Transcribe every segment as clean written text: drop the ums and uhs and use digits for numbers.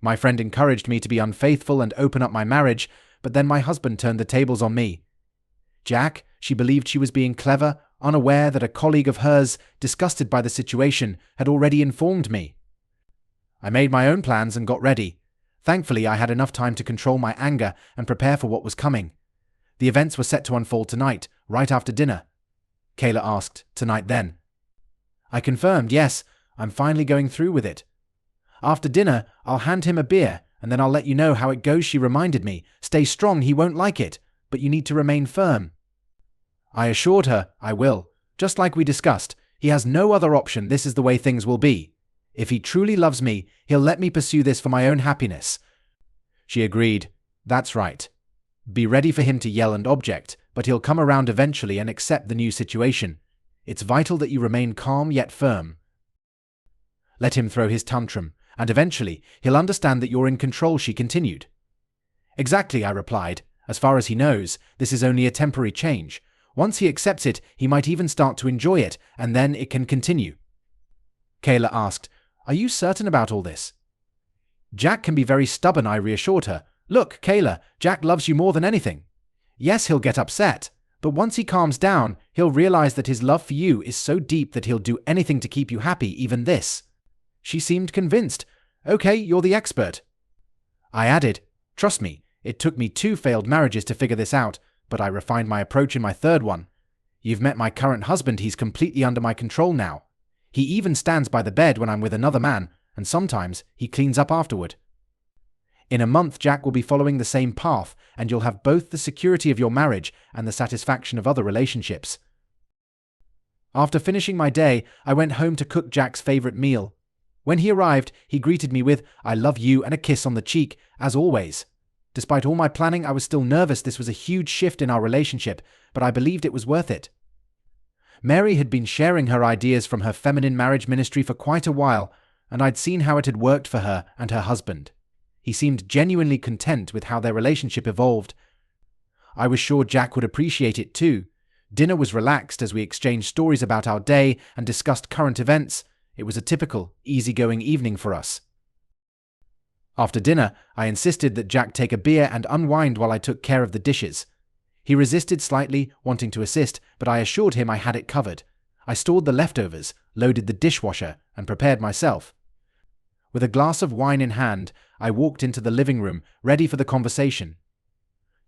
My friend encouraged me to be unfaithful and open up my marriage, but then my husband turned the tables on me. Jack, she believed she was being clever, unaware that a colleague of hers, disgusted by the situation, had already informed me. I made my own plans and got ready. Thankfully, I had enough time to control my anger and prepare for what was coming. The events were set to unfold tonight, right after dinner. Kayla asked, "Tonight then?" I confirmed, "Yes, I'm finally going through with it. After dinner, I'll hand him a beer, and then I'll let you know how it goes." She reminded me, "Stay strong, he won't like it, but you need to remain firm." I assured her, "I will. Just like we discussed, he has no other option. This is the way things will be. If he truly loves me, he'll let me pursue this for my own happiness." She agreed. "That's right. Be ready for him to yell and object, but he'll come around eventually and accept the new situation. It's vital that you remain calm yet firm. Let him throw his tantrum, and eventually he'll understand that you're in control," she continued. "Exactly," I replied. "As far as he knows, this is only a temporary change. Once he accepts it, he might even start to enjoy it, and then it can continue." Kayla asked, "Are you certain about all this?" "Jack can be very stubborn," I reassured her. "Look, Kayla, Jack loves you more than anything. Yes, he'll get upset, but once he calms down, he'll realize that his love for you is so deep that he'll do anything to keep you happy, even this." She seemed convinced. "Okay, you're the expert." I added, "Trust me, it took me 2 failed marriages to figure this out, but I refined my approach in my 3rd one. You've met my current husband, he's completely under my control now. He even stands by the bed when I'm with another man, and sometimes he cleans up afterward. In a month, Jack will be following the same path, and you'll have both the security of your marriage and the satisfaction of other relationships." After finishing my day, I went home to cook Jack's favorite meal. When he arrived, he greeted me with, "I love you," and a kiss on the cheek, as always. Despite all my planning, I was still nervous. This was a huge shift in our relationship, but I believed it was worth it. Mary had been sharing her ideas from her feminine marriage ministry for quite a while, and I'd seen how it had worked for her and her husband. He seemed genuinely content with how their relationship evolved. I was sure Jack would appreciate it too. Dinner was relaxed as we exchanged stories about our day and discussed current events. It was a typical, easygoing evening for us. After dinner, I insisted that Jack take a beer and unwind while I took care of the dishes. He resisted slightly, wanting to assist, but I assured him I had it covered. I stored the leftovers, loaded the dishwasher, and prepared myself. With a glass of wine in hand, I walked into the living room, ready for the conversation.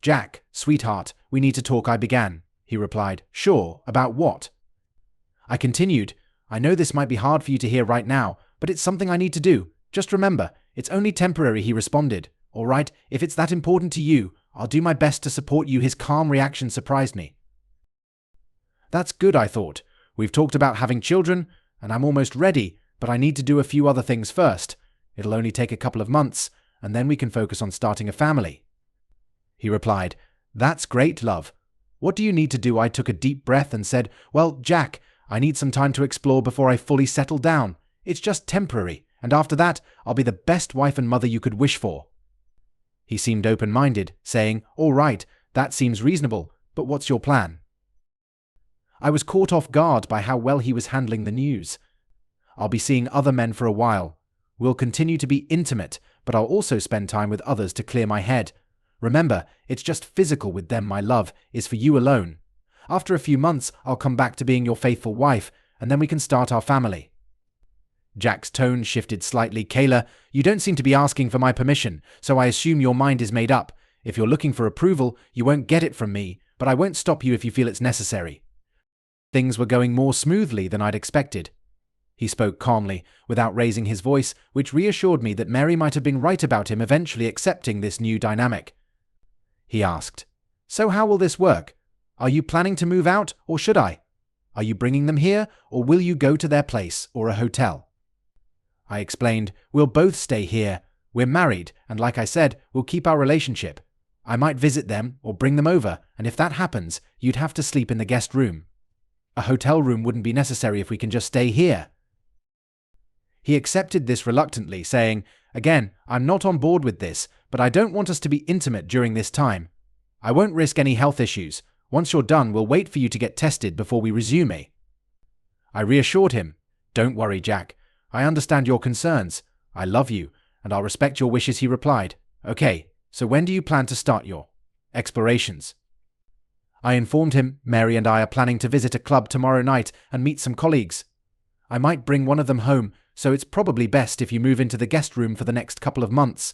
"Jack, sweetheart, we need to talk," I began. He replied, "Sure, about what?" I continued, "I know this might be hard for you to hear right now, but it's something I need to do. Just remember, it's only temporary," he responded. "All right, if it's that important to you, I'll do my best to support you." His calm reaction surprised me. That's good, I thought. We've talked about having children, and I'm almost ready, but I need to do a few other things first. It'll only take a couple of months, and then we can focus on starting a family. He replied, "That's great, love. What do you need to do?" I took a deep breath and said, "Well, Jack, I need some time to explore before I fully settle down. It's just temporary, and after that, I'll be the best wife and mother you could wish for." He seemed open-minded, saying, "All right, that seems reasonable, but what's your plan?" I was caught off guard by how well he was handling the news. "I'll be seeing other men for a while. We'll continue to be intimate, but I'll also spend time with others to clear my head. Remember, it's just physical with them. My love is for you alone. After a few months, I'll come back to being your faithful wife, and then we can start our family." Jack's tone shifted slightly. "Kayla, you don't seem to be asking for my permission, so I assume your mind is made up. If you're looking for approval, you won't get it from me, but I won't stop you if you feel it's necessary." Things were going more smoothly than I'd expected. He spoke calmly, without raising his voice, which reassured me that Mary might have been right about him eventually accepting this new dynamic. He asked, "So how will this work? Are you planning to move out, or should I? Are you bringing them here, or will you go to their place or a hotel?" I explained, "We'll both stay here. We're married, and like I said, we'll keep our relationship. I might visit them or bring them over, and if that happens, you'd have to sleep in the guest room. A hotel room wouldn't be necessary if we can just stay here." He accepted this reluctantly, saying, "Again, I'm not on board with this, but I don't want us to be intimate during this time. I won't risk any health issues. Once you're done, we'll wait for you to get tested before we resume." I reassured him, "Don't worry, Jack. I understand your concerns. I love you, and I'll respect your wishes, he replied. Okay, so when do you plan to start your explorations? I informed him Mary and I are planning to visit a club tomorrow night and meet some colleagues. I might bring one of them home, so it's probably best if you move into the guest room for the next couple of months.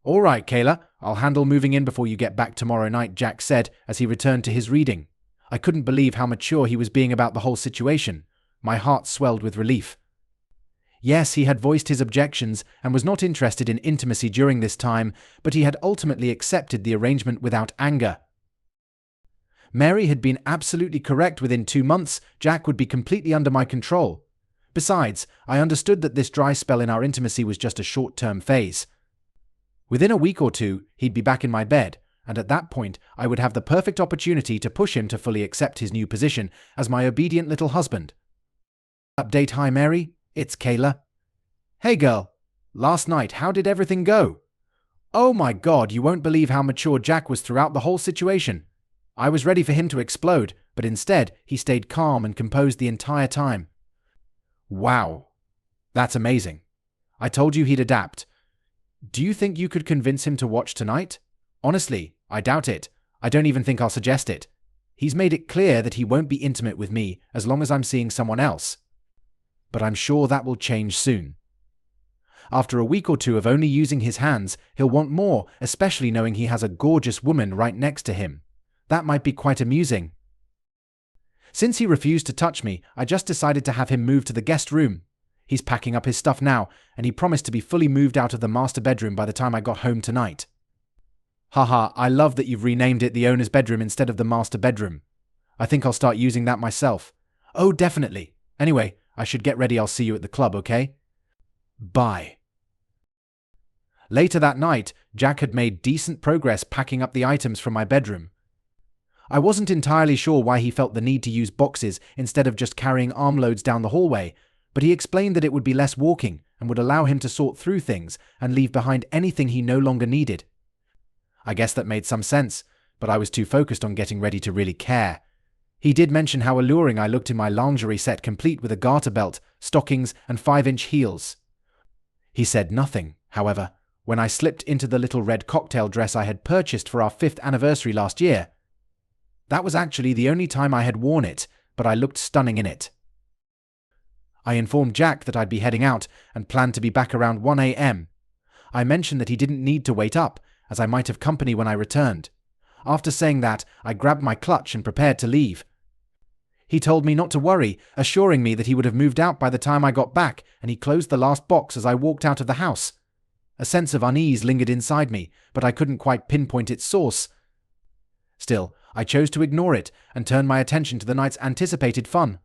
All right, Kayla, I'll handle moving in before you get back tomorrow night, Jack said as he returned to his reading. I couldn't believe how mature he was being about the whole situation. My heart swelled with relief. Yes, he had voiced his objections and was not interested in intimacy during this time, but he had ultimately accepted the arrangement without anger. Mary had been absolutely correct. Within 2 months, Jack would be completely under my control. Besides, I understood that this dry spell in our intimacy was just a short-term phase. Within a week or two, he'd be back in my bed, and at that point, I would have the perfect opportunity to push him to fully accept his new position as my obedient little husband. Update. Hi Mary, it's Kayla. Hey girl, last night how did everything go? Oh my god, you won't believe how mature Jack was throughout the whole situation. I was ready for him to explode, but instead he stayed calm and composed the entire time. Wow, that's amazing. I told you he'd adapt. Do you think you could convince him to watch tonight? Honestly, I doubt it. I don't even think I'll suggest it. He's made it clear that he won't be intimate with me as long as I'm seeing someone else. But I'm sure that will change soon. After a week or two of only using his hands, he'll want more, especially knowing he has a gorgeous woman right next to him. That might be quite amusing. Since he refused to touch me, I just decided to have him move to the guest room. He's packing up his stuff now, and he promised to be fully moved out of the master bedroom by the time I got home tonight. Haha, I love that you've renamed it the owner's bedroom instead of the master bedroom. I think I'll start using that myself. Oh, definitely. Anyway, I should get ready. I'll see you at the club, okay? Bye. Later that night, Jack had made decent progress packing up the items from my bedroom. I wasn't entirely sure why he felt the need to use boxes instead of just carrying armloads down the hallway, but he explained that it would be less walking and would allow him to sort through things and leave behind anything he no longer needed. I guess that made some sense, but I was too focused on getting ready to really care. He did mention how alluring I looked in my lingerie set complete with a garter belt, stockings, and 5-inch heels. He said nothing, however, when I slipped into the little red cocktail dress I had purchased for our 5th anniversary last year. That was actually the only time I had worn it, but I looked stunning in it. I informed Jack that I'd be heading out and planned to be back around 1 a.m. I mentioned that he didn't need to wait up, as I might have company when I returned. After saying that, I grabbed my clutch and prepared to leave. He told me not to worry, assuring me that he would have moved out by the time I got back, and he closed the last box as I walked out of the house. A sense of unease lingered inside me, but I couldn't quite pinpoint its source. Still, I chose to ignore it and turn my attention to the night's anticipated fun.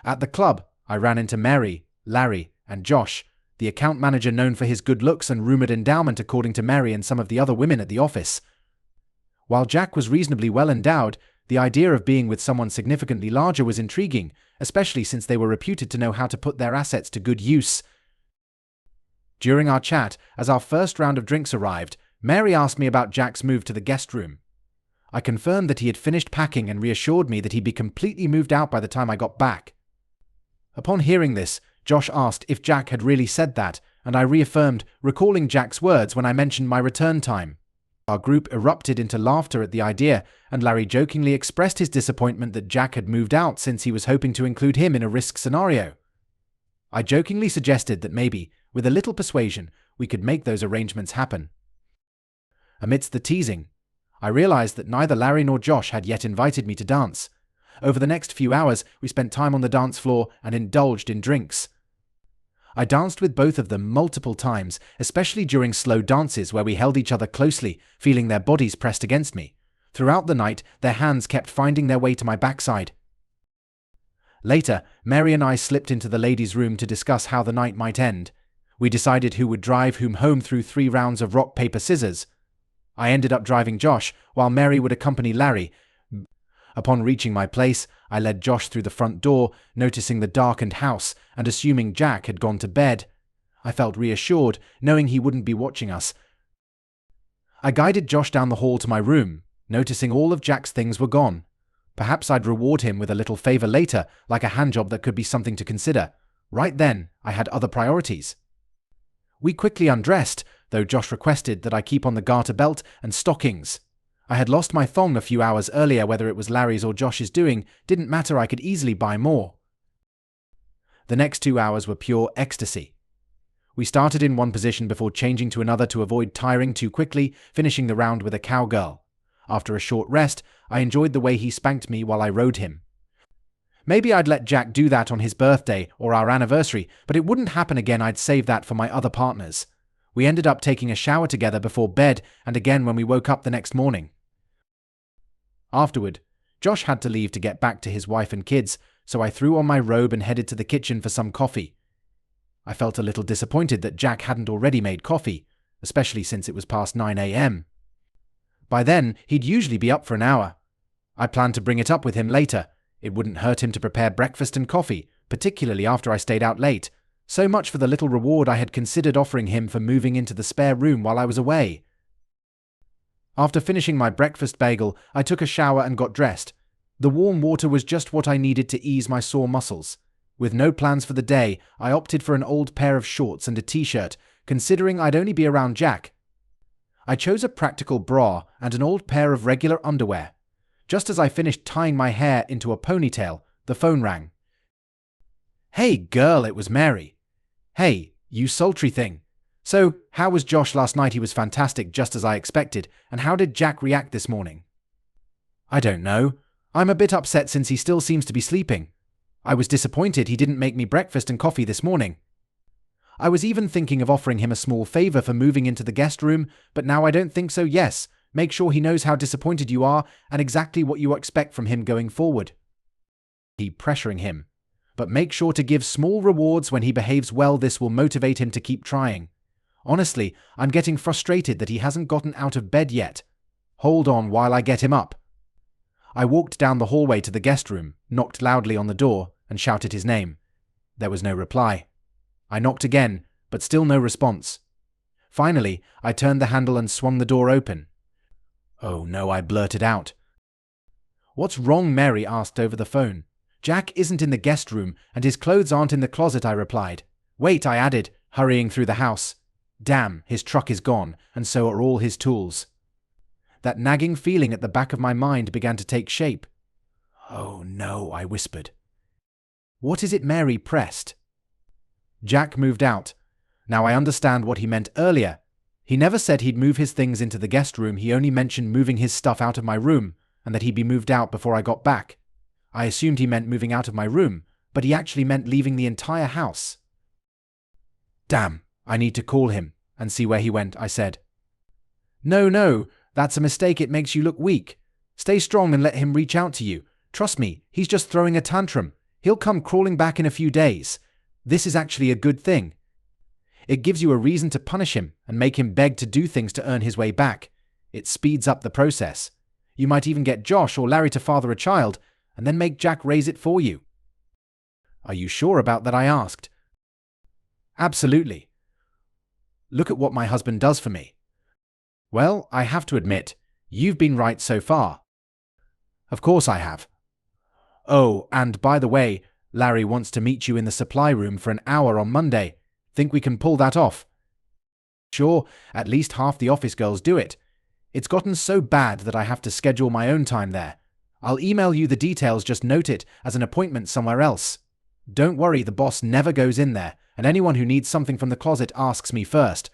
At the club, I ran into Mary, Larry, and Josh, the account manager known for his good looks and rumored endowment according to Mary and some of the other women at the office. While Jack was reasonably well endowed, the idea of being with someone significantly larger was intriguing, especially since they were reputed to know how to put their assets to good use. During our chat, as our first round of drinks arrived, Mary asked me about Jack's move to the guest room. I confirmed that he had finished packing and reassured me that he'd be completely moved out by the time I got back. Upon hearing this, Josh asked if Jack had really said that, and I reaffirmed, recalling Jack's words when I mentioned my return time. Our group erupted into laughter at the idea, and Larry jokingly expressed his disappointment that Jack had moved out since he was hoping to include him in a risk scenario. I jokingly suggested that maybe, with a little persuasion, we could make those arrangements happen. Amidst the teasing, I realized that neither Larry nor Josh had yet invited me to dance. Over the next few hours, we spent time on the dance floor and indulged in drinks. I danced with both of them multiple times, especially during slow dances where we held each other closely, feeling their bodies pressed against me. Throughout the night, their hands kept finding their way to my backside. Later, Mary and I slipped into the ladies' room to discuss how the night might end. We decided who would drive whom home through 3 rounds of rock, paper, scissors. I ended up driving Josh, while Mary would accompany Larry. Upon reaching my place, I led Josh through the front door, noticing the darkened house, and assuming Jack had gone to bed. I felt reassured, knowing he wouldn't be watching us. I guided Josh down the hall to my room, noticing all of Jack's things were gone. Perhaps I'd reward him with a little favor later, like a handjob that could be something to consider. Right then, I had other priorities. We quickly undressed, though Josh requested that I keep on the garter belt and stockings. I had lost my thong a few hours earlier. Whether it was Larry's or Josh's doing didn't matter, I could easily buy more. The next 2 hours were pure ecstasy. We started in one position before changing to another to avoid tiring too quickly, finishing the round with a cowgirl. After a short rest, I enjoyed the way he spanked me while I rode him. Maybe I'd let Jack do that on his birthday or our anniversary, but it wouldn't happen again. I'd save that for my other partners. We ended up taking a shower together before bed and again when we woke up the next morning. Afterward, Josh had to leave to get back to his wife and kids, so I threw on my robe and headed to the kitchen for some coffee. I felt a little disappointed that Jack hadn't already made coffee, especially since it was past 9 a.m. By then, he'd usually be up for an hour. I planned to bring it up with him later. It wouldn't hurt him to prepare breakfast and coffee, particularly after I stayed out late. So much for the little reward I had considered offering him for moving into the spare room while I was away. After finishing my breakfast bagel, I took a shower and got dressed. The warm water was just what I needed to ease my sore muscles. With no plans for the day, I opted for an old pair of shorts and a t-shirt, considering I'd only be around Jack. I chose a practical bra and an old pair of regular underwear. Just as I finished tying my hair into a ponytail, the phone rang. "Hey, girl, it was Mary." "Hey, you sultry thing. So, how was Josh last night?" "He was fantastic, just as I expected. And how did Jack react this morning?" "I don't know. I'm a bit upset since he still seems to be sleeping. I was disappointed he didn't make me breakfast and coffee this morning. I was even thinking of offering him a small favor for moving into the guest room, but now I don't think so. Yes, make sure he knows how disappointed you are and exactly what you expect from him going forward. Keep pressuring him, but make sure to give small rewards when he behaves well. This will motivate him to keep trying. Honestly, I'm getting frustrated that he hasn't gotten out of bed yet. Hold on while I get him up." I walked down the hallway to the guest room, knocked loudly on the door, and shouted his name. There was no reply. I knocked again, but still no response. Finally, I turned the handle and swung the door open. "Oh no," I blurted out. "What's wrong?" Mary asked over the phone. "Jack isn't in the guest room, and his clothes aren't in the closet," I replied. "Wait," I added, hurrying through the house. "Damn, his truck is gone, and so are all his tools." That nagging feeling at the back of my mind began to take shape. "Oh no," I whispered. "What is it?" Mary pressed. "Jack moved out. Now I understand what he meant earlier. He never said he'd move his things into the guest room. He only mentioned moving his stuff out of my room, and that he'd be moved out before I got back. I assumed he meant moving out of my room, but he actually meant leaving the entire house." "Damn, I need to call him and see where he went," I said. No, that's a mistake. It makes you look weak. Stay strong and let him reach out to you. Trust me, he's just throwing a tantrum. He'll come crawling back in a few days. This is actually a good thing. It gives you a reason to punish him and make him beg to do things to earn his way back. It speeds up the process. You might even get Josh or Larry to father a child, and then make Jack raise it for you." "Are you sure about that?" I asked. "Absolutely. Look at what my husband does for me." "Well, I have to admit, you've been right so far." "Of course I have." "Oh, and by the way, Larry wants to meet you in the supply room for an hour on Monday. Think we can pull that off?" "Sure, at least half the office girls do it. It's gotten so bad that I have to schedule my own time there. I'll email you the details, just note it as an appointment somewhere else. Don't worry, the boss never goes in there, and anyone who needs something from the closet asks me first."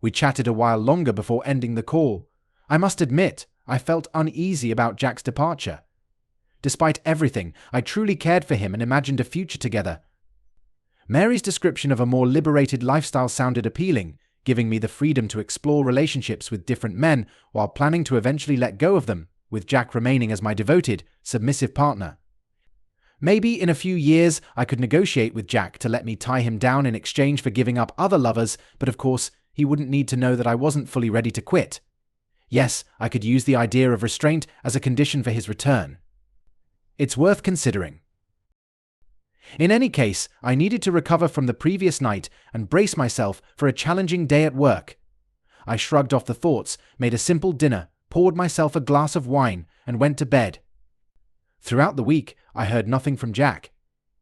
We chatted a while longer before ending the call. I must admit, I felt uneasy about Jack's departure. Despite everything, I truly cared for him and imagined a future together. Mary's description of a more liberated lifestyle sounded appealing, giving me the freedom to explore relationships with different men while planning to eventually let go of them, with Jack remaining as my devoted, submissive partner. Maybe in a few years I could negotiate with Jack to let me tie him down in exchange for giving up other lovers, but of course, he wouldn't need to know that I wasn't fully ready to quit. Yes, I could use the idea of restraint as a condition for his return. It's worth considering. In any case, I needed to recover from the previous night and brace myself for a challenging day at work. I shrugged off the thoughts, made a simple dinner, poured myself a glass of wine, and went to bed. Throughout the week, I heard nothing from Jack.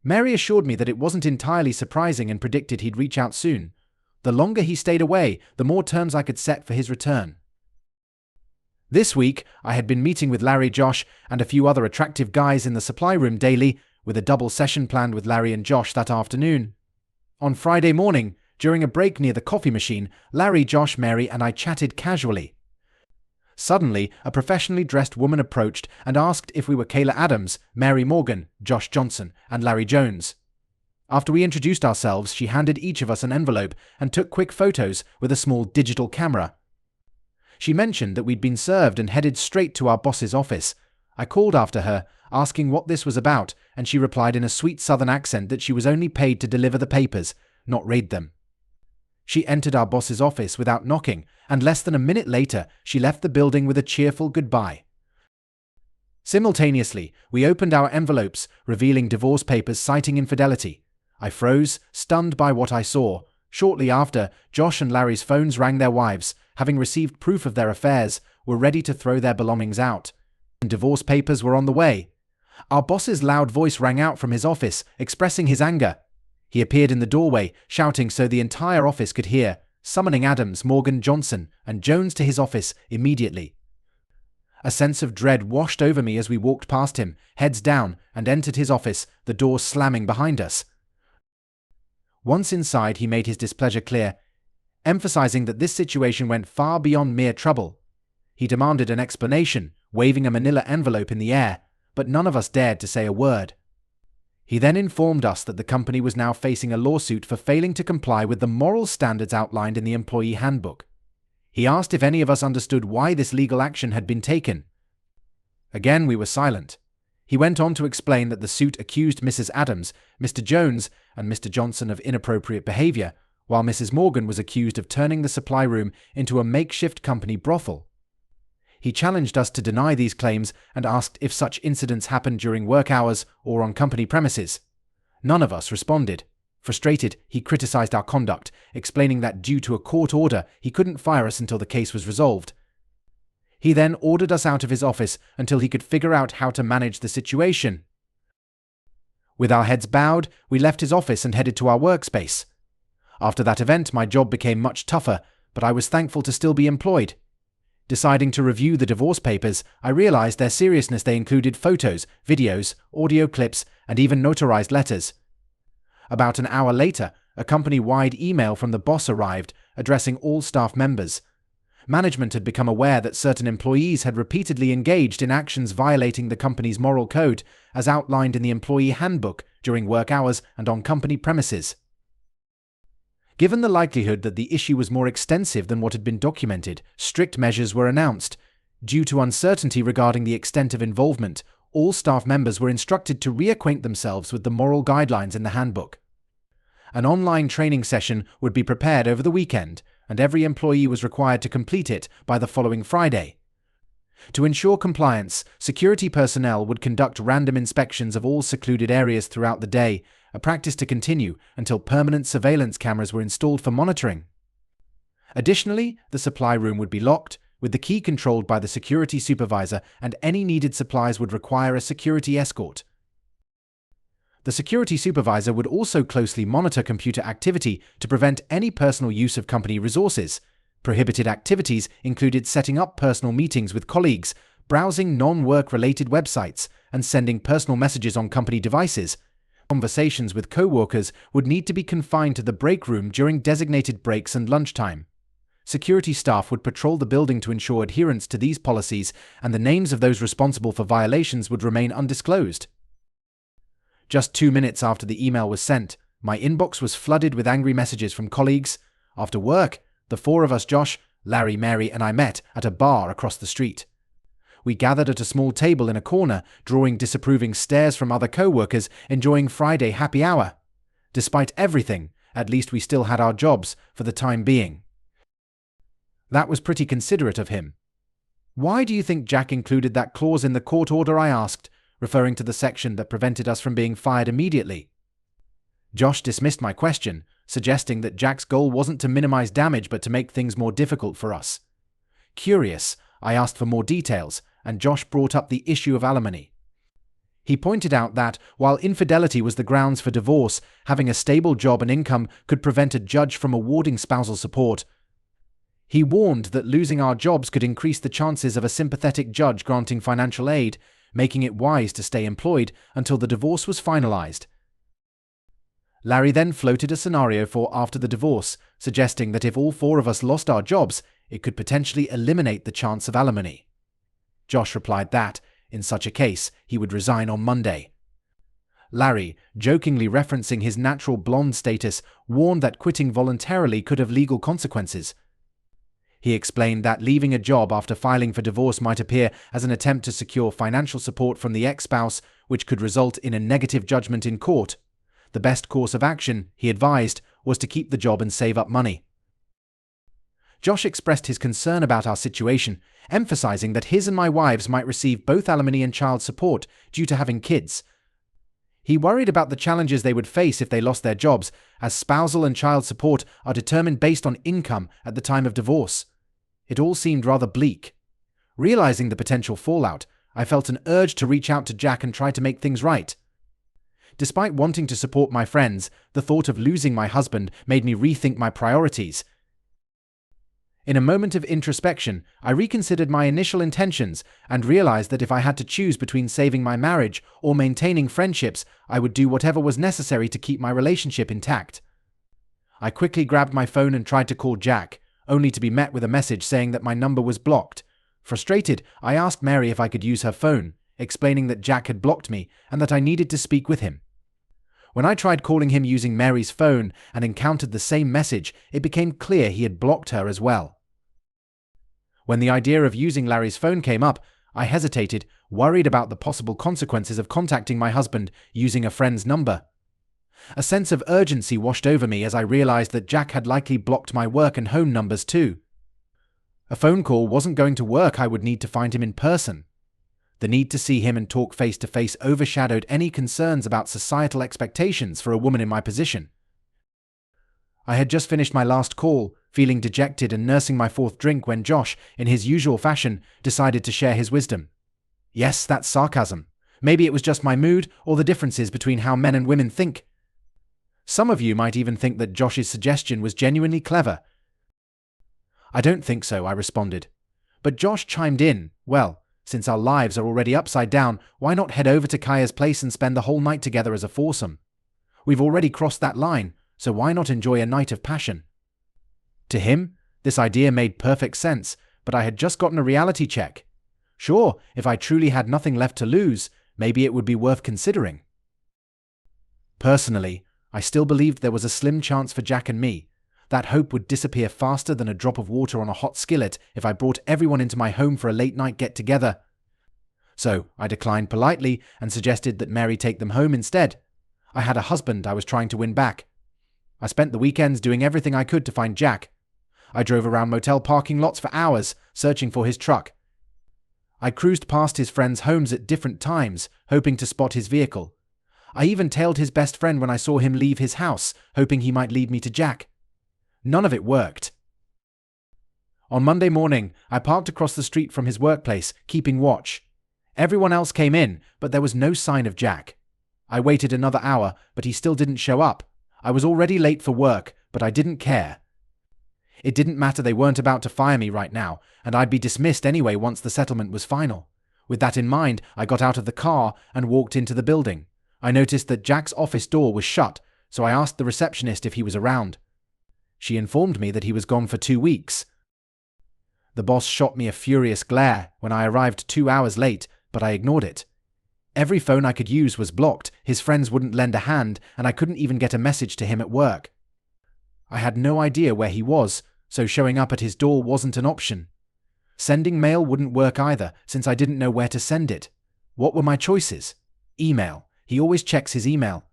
Mary assured me that it wasn't entirely surprising and predicted he'd reach out soon. The longer he stayed away, the more terms I could set for his return. This week, I had been meeting with Larry, Josh, and a few other attractive guys in the supply room daily, with a double session planned with Larry and Josh that afternoon. On Friday morning, during a break near the coffee machine, Larry, Josh, Mary, and I chatted casually. Suddenly, a professionally dressed woman approached and asked if we were Kayla Adams, Mary Morgan, Josh Johnson, and Larry Jones. After we introduced ourselves, she handed each of us an envelope and took quick photos with a small digital camera. She mentioned that we'd been served and headed straight to our boss's office. I called after her, asking what this was about, and she replied in a sweet southern accent that she was only paid to deliver the papers, not read them. She entered our boss's office without knocking, and less than a minute later, she left the building with a cheerful goodbye. Simultaneously, we opened our envelopes, revealing divorce papers citing infidelity. I froze, stunned by what I saw. Shortly after, Josh and Larry's phones rang. Their wives, having received proof of their affairs, were ready to throw their belongings out. And divorce papers were on the way. Our boss's loud voice rang out from his office, expressing his anger. He appeared in the doorway, shouting so the entire office could hear, summoning Adams, Morgan, Johnson, and Jones to his office immediately. A sense of dread washed over me as we walked past him, heads down, and entered his office, the door slamming behind us. Once inside, he made his displeasure clear, emphasizing that this situation went far beyond mere trouble. He demanded an explanation, waving a manila envelope in the air, but none of us dared to say a word. He then informed us that the company was now facing a lawsuit for failing to comply with the moral standards outlined in the employee handbook. He asked if any of us understood why this legal action had been taken. Again, we were silent. He went on to explain that the suit accused Mrs. Adams, Mr. Jones, and Mr. Johnson of inappropriate behavior, while Mrs. Morgan was accused of turning the supply room into a makeshift company brothel. He challenged us to deny these claims and asked if such incidents happened during work hours or on company premises. None of us responded. Frustrated, he criticized our conduct, explaining that due to a court order, he couldn't fire us until the case was resolved. He then ordered us out of his office until he could figure out how to manage the situation. With our heads bowed, we left his office and headed to our workspace. After that event, my job became much tougher, but I was thankful to still be employed. Deciding to review the divorce papers, I realized their seriousness. They included photos, videos, audio clips, and even notarized letters. About an hour later, a company-wide email from the boss arrived, addressing all staff members. Management had become aware that certain employees had repeatedly engaged in actions violating the company's moral code, as outlined in the employee handbook during work hours and on company premises. Given the likelihood that the issue was more extensive than what had been documented, strict measures were announced. Due to uncertainty regarding the extent of involvement, all staff members were instructed to reacquaint themselves with the moral guidelines in the handbook. An online training session would be prepared over the weekend, and every employee was required to complete it by the following Friday. To ensure compliance, security personnel would conduct random inspections of all secluded areas throughout the day, a practice to continue until permanent surveillance cameras were installed for monitoring. Additionally, the supply room would be locked, with the key controlled by the security supervisor, and any needed supplies would require a security escort. The security supervisor would also closely monitor computer activity to prevent any personal use of company resources. Prohibited activities included setting up personal meetings with colleagues, browsing non-work-related websites, and sending personal messages on company devices. Conversations with co-workers would need to be confined to the break room during designated breaks and lunchtime. Security staff would patrol the building to ensure adherence to these policies, and the names of those responsible for violations would remain undisclosed. Just 2 minutes after the email was sent, my inbox was flooded with angry messages from colleagues. After work, the four of us, Josh, Larry, Mary, and I, met at a bar across the street. We gathered at a small table in a corner, drawing disapproving stares from other co-workers, enjoying Friday happy hour. Despite everything, at least we still had our jobs for the time being. That was pretty considerate of him. Why do you think Jack included that clause in the court order? I asked, referring to the section that prevented us from being fired immediately. Josh dismissed my question, suggesting that Jack's goal wasn't to minimize damage but to make things more difficult for us. Curious, I asked for more details, and Josh brought up the issue of alimony. He pointed out that, while infidelity was the grounds for divorce, having a stable job and income could prevent a judge from awarding spousal support. He warned that losing our jobs could increase the chances of a sympathetic judge granting financial aid, making it wise to stay employed until the divorce was finalized. Larry then floated a scenario for after the divorce, suggesting that if all four of us lost our jobs, it could potentially eliminate the chance of alimony. Josh replied that, in such a case, he would resign on Monday. Larry, jokingly referencing his natural blonde status, warned that quitting voluntarily could have legal consequences. He explained that leaving a job after filing for divorce might appear as an attempt to secure financial support from the ex-spouse, which could result in a negative judgment in court. The best course of action, he advised, was to keep the job and save up money. Josh expressed his concern about our situation, emphasizing that his and my wives might receive both alimony and child support due to having kids. He worried about the challenges they would face if they lost their jobs, as spousal and child support are determined based on income at the time of divorce. It all seemed rather bleak. Realizing the potential fallout, I felt an urge to reach out to Jack and try to make things right. Despite wanting to support my friends, the thought of losing my husband made me rethink my priorities. In a moment of introspection, I reconsidered my initial intentions and realized that if I had to choose between saving my marriage or maintaining friendships, I would do whatever was necessary to keep my relationship intact. I quickly grabbed my phone and tried to call Jack, only to be met with a message saying that my number was blocked. Frustrated, I asked Mary if I could use her phone, explaining that Jack had blocked me and that I needed to speak with him. When I tried calling him using Mary's phone and encountered the same message, it became clear he had blocked her as well. When the idea of using Larry's phone came up, I hesitated, worried about the possible consequences of contacting my husband using a friend's number. A sense of urgency washed over me as I realized that Jack had likely blocked my work and home numbers too. A phone call wasn't going to work. I would need to find him in person. The need to see him and talk face-to-face overshadowed any concerns about societal expectations for a woman in my position. I had just finished my last call, feeling dejected and nursing my fourth drink when Josh, in his usual fashion, decided to share his wisdom. Yes, that's sarcasm. Maybe it was just my mood or the differences between how men and women think. Some of you might even think that Josh's suggestion was genuinely clever. I don't think so, I responded. But Josh chimed in, well, since our lives are already upside down, why not head over to Kaya's place and spend the whole night together as a foursome? We've already crossed that line, so why not enjoy a night of passion? To him, this idea made perfect sense, but I had just gotten a reality check. Sure, if I truly had nothing left to lose, maybe it would be worth considering. Personally, I still believed there was a slim chance for Jack and me. That hope would disappear faster than a drop of water on a hot skillet if I brought everyone into my home for a late-night get-together. So I declined politely and suggested that Mary take them home instead. I had a husband I was trying to win back. I spent the weekends doing everything I could to find Jack. I drove around motel parking lots for hours, searching for his truck. I cruised past his friends' homes at different times, hoping to spot his vehicle. I even tailed his best friend when I saw him leave his house, hoping he might lead me to Jack. None of it worked. On Monday morning, I parked across the street from his workplace, keeping watch. Everyone else came in, but there was no sign of Jack. I waited another hour, but he still didn't show up. I was already late for work, but I didn't care. It didn't matter, they weren't about to fire me right now, and I'd be dismissed anyway once the settlement was final. With that in mind, I got out of the car and walked into the building. I noticed that Jack's office door was shut, so I asked the receptionist if he was around. She informed me that he was gone for 2 weeks. The boss shot me a furious glare when I arrived 2 hours late, but I ignored it. Every phone I could use was blocked, his friends wouldn't lend a hand, and I couldn't even get a message to him at work. I had no idea where he was, so showing up at his door wasn't an option. Sending mail wouldn't work either, since I didn't know where to send it. What were my choices? Email. He always checks his email.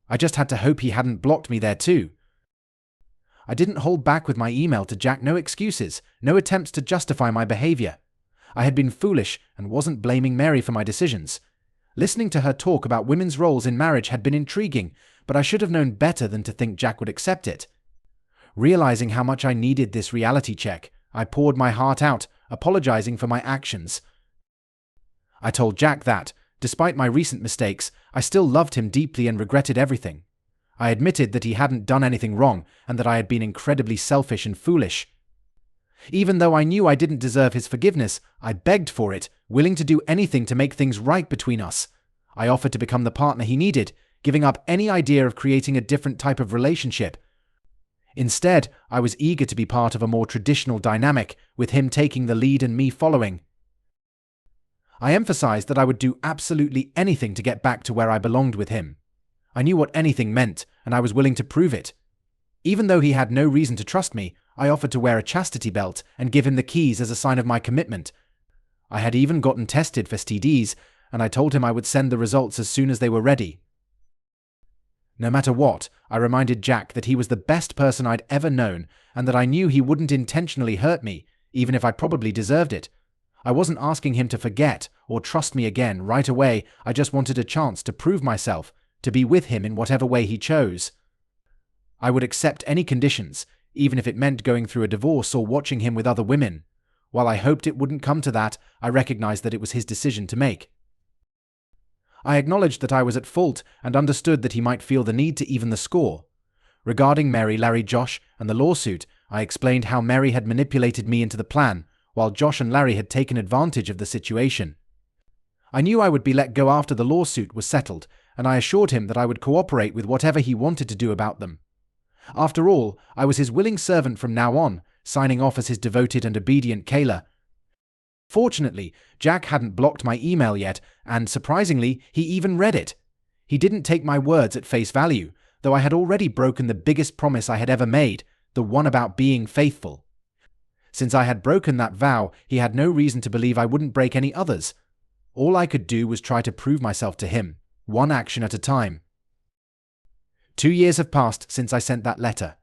I just had to hope he hadn't blocked me there too. I didn't hold back with my email to Jack, no excuses, no attempts to justify my behavior. I had been foolish and wasn't blaming Mary for my decisions. Listening to her talk about women's roles in marriage had been intriguing, but I should have known better than to think Jack would accept it. Realizing how much I needed this reality check, I poured my heart out, apologizing for my actions. I told Jack that, Despite my recent mistakes, I still loved him deeply and regretted everything. I admitted that he hadn't done anything wrong and that I had been incredibly selfish and foolish. Even though I knew I didn't deserve his forgiveness, I begged for it, willing to do anything to make things right between us. I offered to become the partner he needed, giving up any idea of creating a different type of relationship. Instead, I was eager to be part of a more traditional dynamic, with him taking the lead and me following. I emphasized that I would do absolutely anything to get back to where I belonged with him. I knew what anything meant, and I was willing to prove it. Even though he had no reason to trust me, I offered to wear a chastity belt and give him the keys as a sign of my commitment. I had even gotten tested for STDs, and I told him I would send the results as soon as they were ready. No matter what, I reminded Jack that he was the best person I'd ever known and that I knew he wouldn't intentionally hurt me, even if I probably deserved it. I wasn't asking him to forget or trust me again right away. I just wanted a chance to prove myself, to be with him in whatever way he chose. I would accept any conditions, even if it meant going through a divorce or watching him with other women. While I hoped it wouldn't come to that, I recognized that it was his decision to make. I acknowledged that I was at fault and understood that he might feel the need to even the score. Regarding Mary, Larry, Josh, and the lawsuit, I explained how Mary had manipulated me into the plan, while Josh and Larry had taken advantage of the situation. I knew I would be let go after the lawsuit was settled, and I assured him that I would cooperate with whatever he wanted to do about them. After all, I was his willing servant from now on, signing off as his devoted and obedient Kayla. Fortunately, Jack hadn't blocked my email yet, and surprisingly, he even read it. He didn't take my words at face value, though I had already broken the biggest promise I had ever made, the one about being faithful. Since I had broken that vow, he had no reason to believe I wouldn't break any others. All I could do was try to prove myself to him, one action at a time. 2 years have passed since I sent that letter.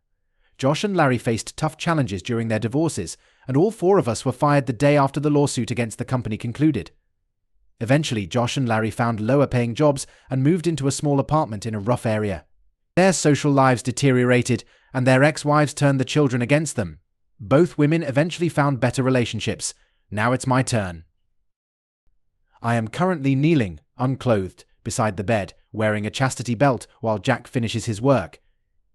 Josh and Larry faced tough challenges during their divorces, and all 4 of us were fired the day after the lawsuit against the company concluded. Eventually, Josh and Larry found lower-paying jobs and moved into a small apartment in a rough area. Their social lives deteriorated, and their ex-wives turned the children against them. Both women eventually found better relationships. Now it's my turn. I am currently kneeling, unclothed, beside the bed, wearing a chastity belt while Jack finishes his work.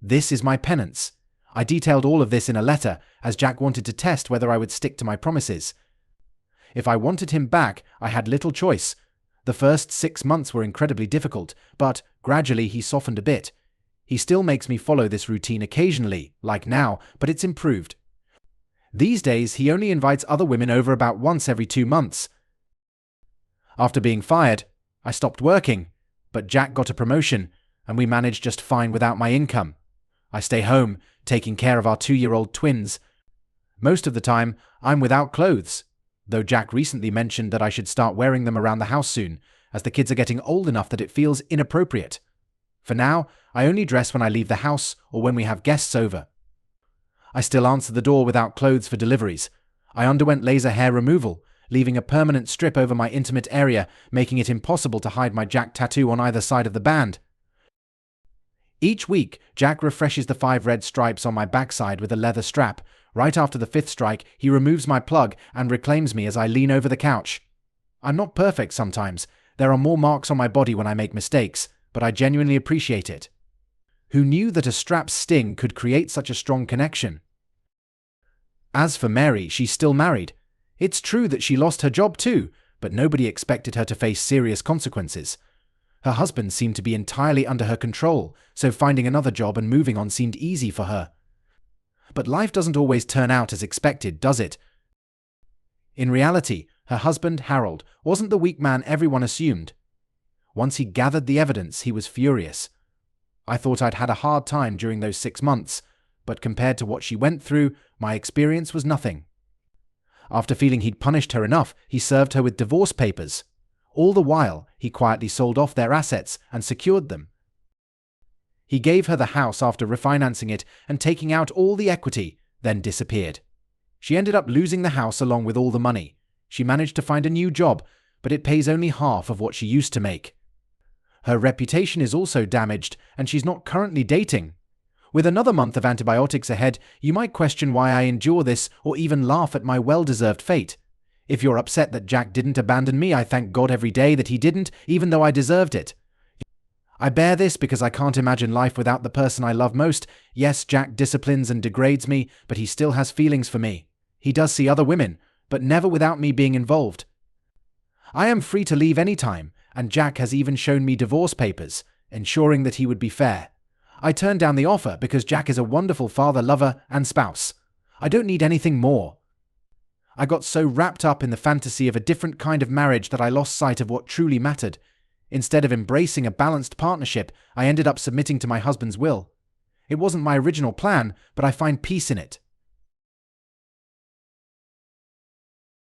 This is my penance. I detailed all of this in a letter, as Jack wanted to test whether I would stick to my promises. If I wanted him back, I had little choice. The first 6 months were incredibly difficult, but gradually he softened a bit. He still makes me follow this routine occasionally, like now, but it's improved. These days, he only invites other women over about once every 2 months. After being fired, I stopped working, but Jack got a promotion, and we managed just fine without my income. I stay home, taking care of our 2-year-old twins. Most of the time, I'm without clothes, though Jack recently mentioned that I should start wearing them around the house soon, as the kids are getting old enough that it feels inappropriate. For now, I only dress when I leave the house or when we have guests over. I still answer the door without clothes for deliveries. I underwent laser hair removal, leaving a permanent strip over my intimate area, making it impossible to hide my Jack tattoo on either side of the band. Each week, Jack refreshes the 5 red stripes on my backside with a leather strap. Right after the 5th strike, he removes my plug and reclaims me as I lean over the couch. I'm not perfect sometimes. There are more marks on my body when I make mistakes, but I genuinely appreciate it. Who knew that a strap's sting could create such a strong connection? As for Mary, she's still married. It's true that she lost her job too, but nobody expected her to face serious consequences. Her husband seemed to be entirely under her control, so finding another job and moving on seemed easy for her. But life doesn't always turn out as expected, does it? In reality, her husband, Harold, wasn't the weak man everyone assumed. Once he gathered the evidence, he was furious. I thought I'd had a hard time during those 6 months, but compared to what she went through, my experience was nothing. After feeling he'd punished her enough, he served her with divorce papers. All the while, he quietly sold off their assets and secured them. He gave her the house after refinancing it and taking out all the equity, then disappeared. She ended up losing the house along with all the money. She managed to find a new job, but it pays only half of what she used to make. Her reputation is also damaged, and she's not currently dating. With another month of antibiotics ahead, you might question why I endure this or even laugh at my well-deserved fate. If you're upset that Jack didn't abandon me, I thank God every day that he didn't, even though I deserved it. I bear this because I can't imagine life without the person I love most. Yes, Jack disciplines and degrades me, but he still has feelings for me. He does see other women, but never without me being involved. I am free to leave any time, and Jack has even shown me divorce papers, ensuring that he would be fair. I turned down the offer because Jack is a wonderful father, lover, and spouse. I don't need anything more. I got so wrapped up in the fantasy of a different kind of marriage that I lost sight of what truly mattered. Instead of embracing a balanced partnership, I ended up submitting to my husband's will. It wasn't my original plan, but I find peace in it.